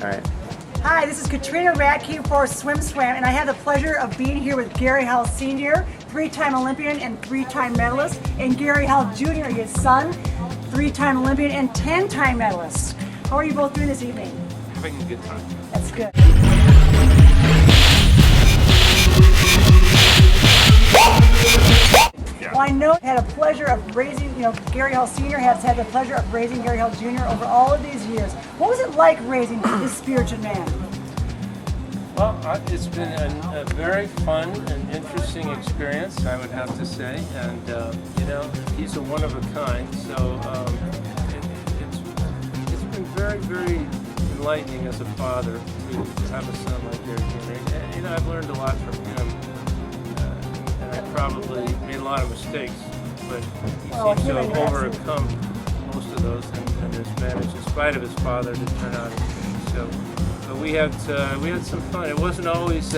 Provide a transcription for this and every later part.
All right. Hi, this is Katrina Radke for Swim Swam, and I have the pleasure of being here with Gary Hall Sr., 3-time Olympian and 3-time medalist, and Gary Hall Jr., his son, 3-time Olympian and 10-time medalist. How are you both doing this evening? Having a good time. That's good. Yeah. Well, I know you had a pleasure of raising, Gary Hall Sr. has had the pleasure of raising Gary Hall Jr. over all of these years. What was it like raising this spirited man? Well, it's been a very fun and interesting experience, I would have to say, and he's a one of a kind. So it's been very, very enlightening as a father to have a son like Gary Jr. And I've learned a lot from him, and I probably made a lot of mistakes, but he seems to have overcome most of those and has managed, in spite of his father, to turn out so. But we had some fun. It wasn't always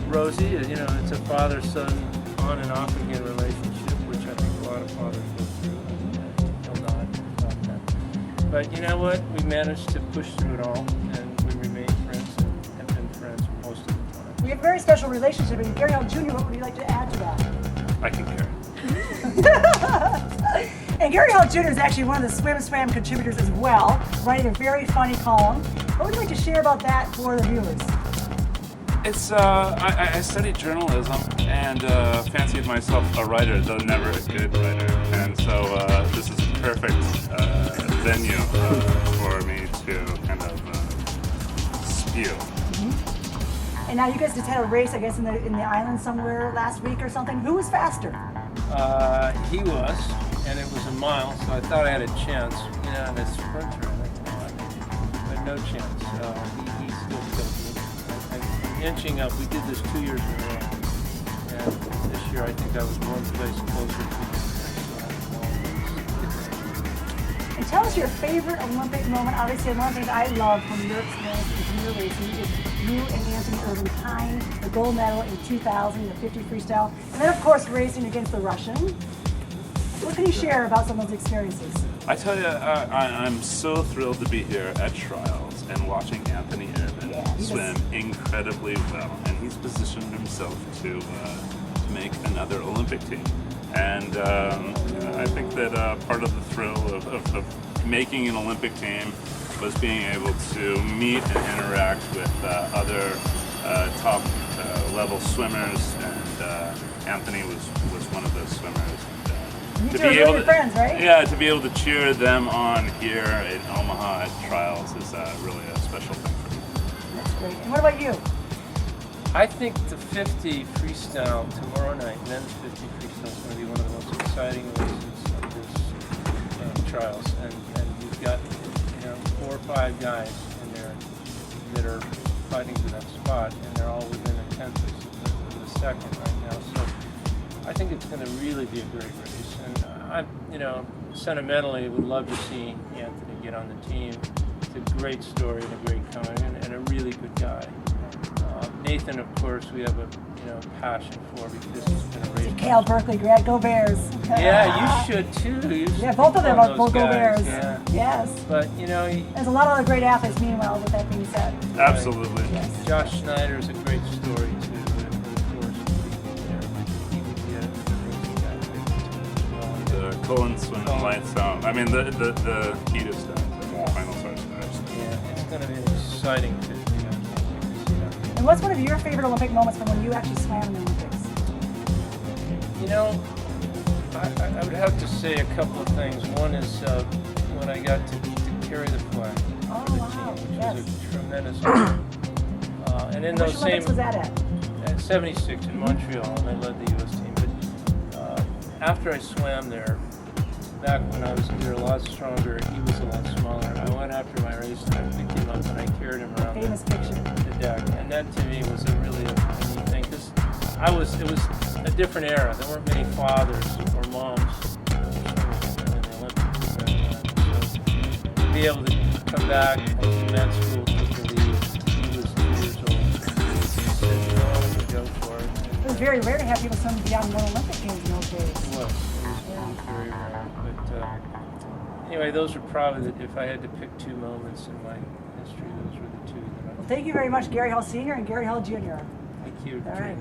rosy. It's a father-son on and off again relationship, which I think a lot of fathers go through. He'll nod about that. But you know what? We managed to push through it all, and we remain friends and have been friends most of the time. We have a very special relationship, and Gary Hall Jr., what would you like to add to that? I can carry. And Gary Hall Jr. is actually one of the Swim Swam contributors as well, writing a very funny column. What would you like to share about that for the viewers? It's I studied journalism and fancied myself a writer, though never a good writer. And so this is a perfect venue for me to kind of spew. Mm-hmm. And now you guys just had a race, I guess, in the island somewhere last week or something. Who was faster? He was, and it was a mile, so I thought I had a chance. And a sprinter, but no chance. He still killed me. I'm inching up. We did this 2 years in a row, and this year I think I was one place closer to him. And tell us your favorite Olympic moment. Obviously, one of the things I love from your experience and from your racing is you and Anthony Ervin tying the gold medal in 2000, the 50 freestyle, and then of course racing against the Russian. What can you share about some of those experiences? I tell you, I'm so thrilled to be here at Trials and watching Anthony Ervin swim incredibly well, and he's positioned himself to make another Olympic team. And I think that part of the thrill of making an Olympic team was being able to meet and interact with other top level swimmers, and Anthony was one of those swimmers. You two are really good friends, right? Yeah, to be able to cheer them on here in Omaha at Trials is really a special thing for me. That's great. And what about you? I think the 50 freestyle tomorrow night, men's 50 freestyle, is going to be one of the most exciting races of this Trials. And you've got 4 or 5 guys in there that are fighting for that spot, and they're all within a tenth of the second right now. So I think it's going to really be a great race. And I, sentimentally would love to see Anthony get on the team. It's a great story and a great coming, and a really good guy. Nathan, of course, we have a passion for, because this has been a race. Cal Berkeley grad, go Bears. Yeah, you should too. Yeah, both of them are go Bears. Yeah. Yes. But there's a lot of other great athletes. Meanwhile, with that being said, Absolutely. yes. Josh Schneider is a great story too. And of course, he would be a great guy. The Cullen swimming lights out. I mean, the heat of stuff. The final start. Yeah, it's going to be exciting to see that. And what's one of your favorite Olympic moments from when you actually swam in the Olympics? I would have to say a couple of things. One is when I got to carry the flag for the team, which was a tremendous honor. And in those same Olympics was that at 76 in Montreal, and I led the U.S. team. But after I swam there, back when I was either a lot stronger, he was a lot smaller. I went after my race and I picked him up and I carried him around the deck. And that to me was a really neat thing, because it was a different era. There weren't many fathers or moms in the Olympics. So to be able to come back to med school, take the lead, he was 2 years old. He said, I'm going to go for it. It was very rare to have people swim beyond one Olympic Games in those days. It was very rare. But anyway, those are probably, if I had to pick 2 moments in my history, those were the thank you very much, Gary Hall Sr. and Gary Hall Jr. Thank you. All right.